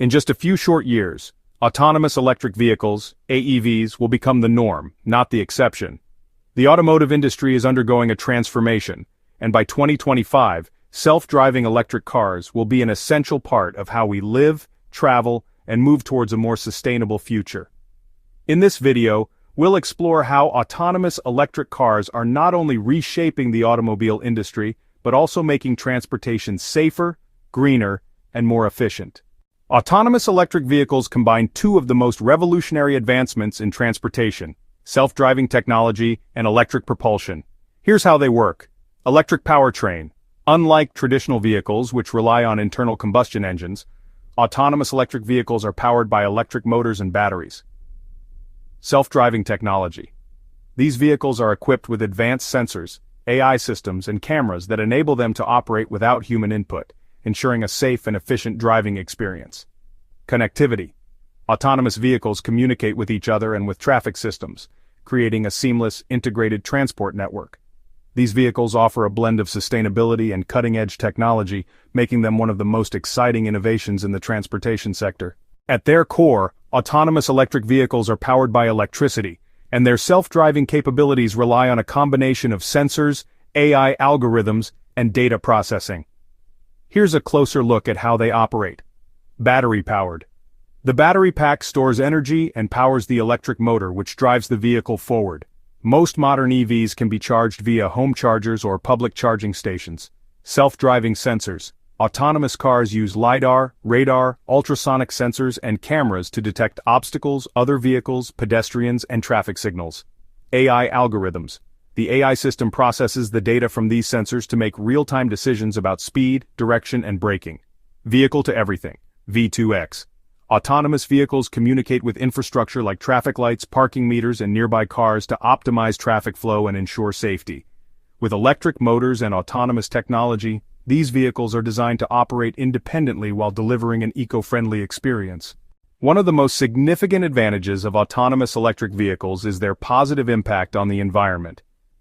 In just a few short years, autonomous electric vehicles, AEVs, will become the norm, not the exception. The automotive industry is undergoing a transformation, and by 2025, self-driving electric cars will be an essential part of how we live, travel, and move towards a more sustainable future. In this video, we'll explore how autonomous electric cars are not only reshaping the automobile industry, but also making transportation safer, greener, and more efficient. Autonomous electric vehicles combine two of the most revolutionary advancements in transportation: self-driving technology and electric propulsion. Here's how they work. Electric powertrain. Unlike traditional vehicles, which rely on internal combustion engines, autonomous electric vehicles are powered by electric motors and batteries. Self-driving technology. These vehicles are equipped with advanced sensors, AI systems, and cameras that enable them to operate without human input, ensuring a safe and efficient driving experience. Connectivity. Autonomous vehicles communicate with each other and with traffic systems, creating a seamless, integrated transport network. These vehicles offer a blend of sustainability and cutting-edge technology, making them one of the most exciting innovations in the transportation sector. At their core, autonomous electric vehicles are powered by electricity, and their self-driving capabilities rely on a combination of sensors, AI algorithms, and data processing. Here's a closer look at how they operate. Battery-powered. The battery pack stores energy and powers the electric motor, which drives the vehicle forward. Most modern EVs can be charged via home chargers or public charging stations. Self-driving sensors. Autonomous cars use LiDAR, radar, ultrasonic sensors, and cameras to detect obstacles, other vehicles, pedestrians, and traffic signals. AI algorithms. The AI system processes the data from these sensors to make real-time decisions about speed, direction, and braking. Vehicle-to-everything, V2X. Autonomous vehicles communicate with infrastructure like traffic lights, parking meters, and nearby cars to optimize traffic flow and ensure safety. With electric motors and autonomous technology, these vehicles are designed to operate independently while delivering an eco-friendly experience. One of the most significant advantages of autonomous electric vehicles is their positive impact on the environment.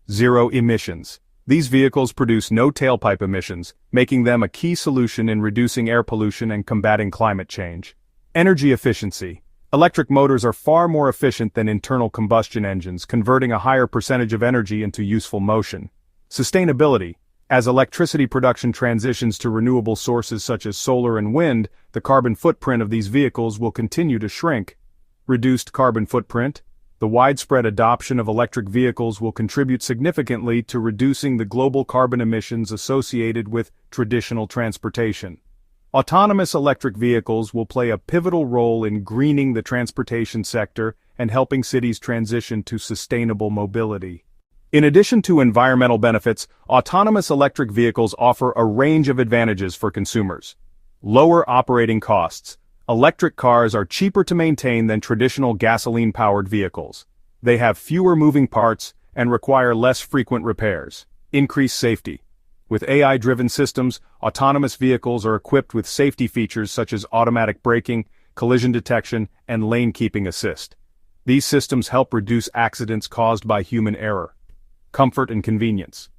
Zero emissions. These vehicles produce no tailpipe emissions, making them a key solution in reducing air pollution and combating climate change. Energy efficiency. Electric motors are far more efficient than internal combustion engines, converting a higher percentage of energy into useful motion. Sustainability. As electricity production transitions to renewable sources such as solar and wind, the carbon footprint of these vehicles will continue to shrink. Reduced carbon footprint. The widespread adoption of electric vehicles will contribute significantly to reducing the global carbon emissions associated with traditional transportation. Autonomous electric vehicles will play a pivotal role in greening the transportation sector and helping cities transition to sustainable mobility. In addition to environmental benefits, autonomous electric vehicles offer a range of advantages for consumers. Lower operating costs. Electric cars are cheaper to maintain than traditional gasoline-powered vehicles. They have fewer moving parts and require less frequent repairs. Increased safety. With AI-driven systems, autonomous vehicles are equipped with safety features such as automatic braking, collision detection, and lane-keeping assist. These systems help reduce accidents caused by human error. Comfort and convenience.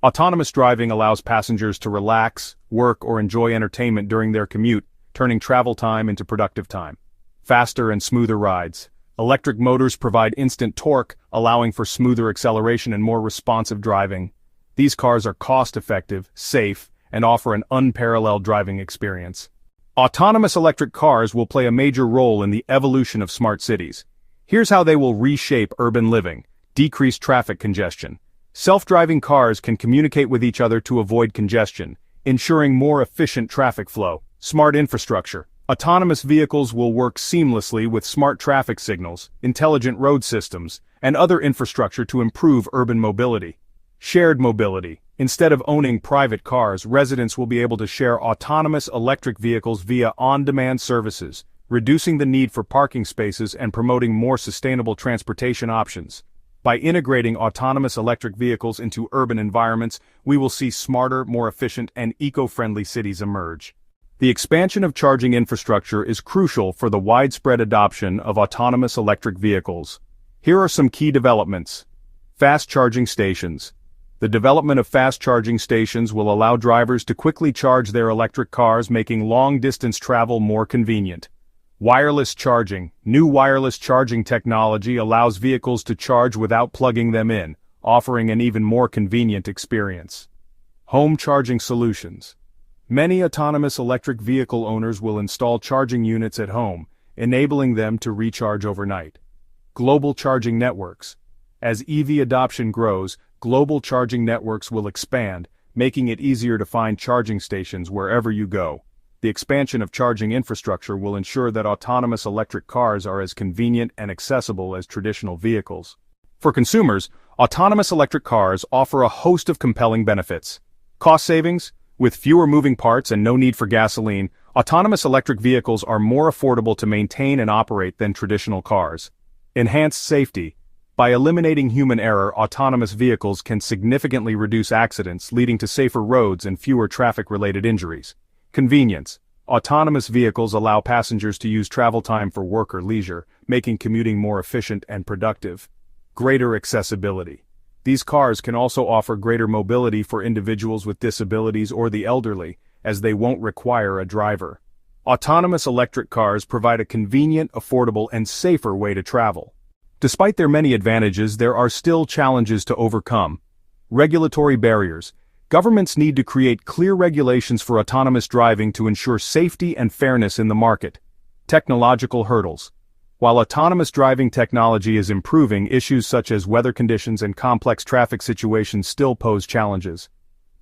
Autonomous driving allows passengers to relax, work, or enjoy entertainment during their commute, turning travel time into productive time. Faster and smoother rides. Electric motors provide instant torque, allowing for smoother acceleration and more responsive driving. These cars are cost-effective, safe, and offer an unparalleled driving experience. Autonomous electric cars will play a major role in the evolution of smart cities. Here's how they will reshape urban living. Decrease traffic congestion. Self-driving cars can communicate with each other to avoid congestion, ensuring more efficient traffic flow. Smart infrastructure. Autonomous vehicles will work seamlessly with smart traffic signals, intelligent road systems, and other infrastructure to improve urban mobility. Shared mobility. Instead of owning private cars, residents will be able to share autonomous electric vehicles via on-demand services, reducing the need for parking spaces and promoting more sustainable transportation options. By integrating autonomous electric vehicles into urban environments, we will see smarter, more efficient, and eco-friendly cities emerge. The expansion of charging infrastructure is crucial for the widespread adoption of autonomous electric vehicles. Here are some key developments. Fast charging stations. The development of fast charging stations will allow drivers to quickly charge their electric cars, making long-distance travel more convenient. Wireless charging. New wireless charging technology allows vehicles to charge without plugging them in, offering an even more convenient experience. Home charging solutions. Many autonomous electric vehicle owners will install charging units at home, enabling them to recharge overnight. Global charging networks. As EV adoption grows, global charging networks will expand, making it easier to find charging stations wherever you go. The expansion of charging infrastructure will ensure that autonomous electric cars are as convenient and accessible as traditional vehicles. For consumers, autonomous electric cars offer a host of compelling benefits. Cost savings. With fewer moving parts and no need for gasoline, autonomous electric vehicles are more affordable to maintain and operate than traditional cars. Enhanced safety. By eliminating human error, autonomous vehicles can significantly reduce accidents, leading to safer roads and fewer traffic-related injuries. Convenience. Autonomous vehicles allow passengers to use travel time for work or leisure, making commuting more efficient and productive. Greater accessibility. These cars can also offer greater mobility for individuals with disabilities or the elderly, as they won't require a driver. Autonomous electric cars provide a convenient, affordable, and safer way to travel. Despite their many advantages, there are still challenges to overcome. Regulatory barriers. Governments need to create clear regulations for autonomous driving to ensure safety and fairness in the market. Technological hurdles. While autonomous driving technology is improving, issues such as weather conditions and complex traffic situations still pose challenges.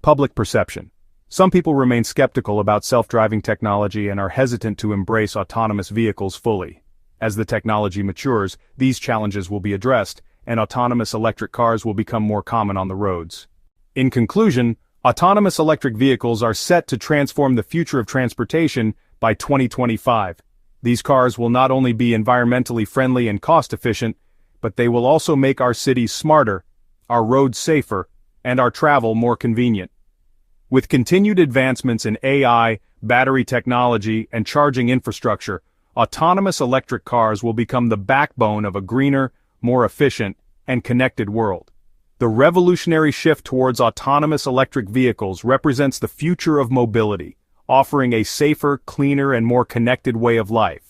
Public perception. Some people remain skeptical about self-driving technology and are hesitant to embrace autonomous vehicles fully. As the technology matures, these challenges will be addressed, and autonomous electric cars will become more common on the roads. In conclusion, autonomous electric vehicles are set to transform the future of transportation by 2025. These cars will not only be environmentally friendly and cost-efficient, but they will also make our cities smarter, our roads safer, and our travel more convenient. With continued advancements in AI, battery technology, and charging infrastructure, autonomous electric cars will become the backbone of a greener, more efficient, and connected world. The revolutionary shift towards autonomous electric vehicles represents the future of mobility, offering a safer, cleaner, and more connected way of life.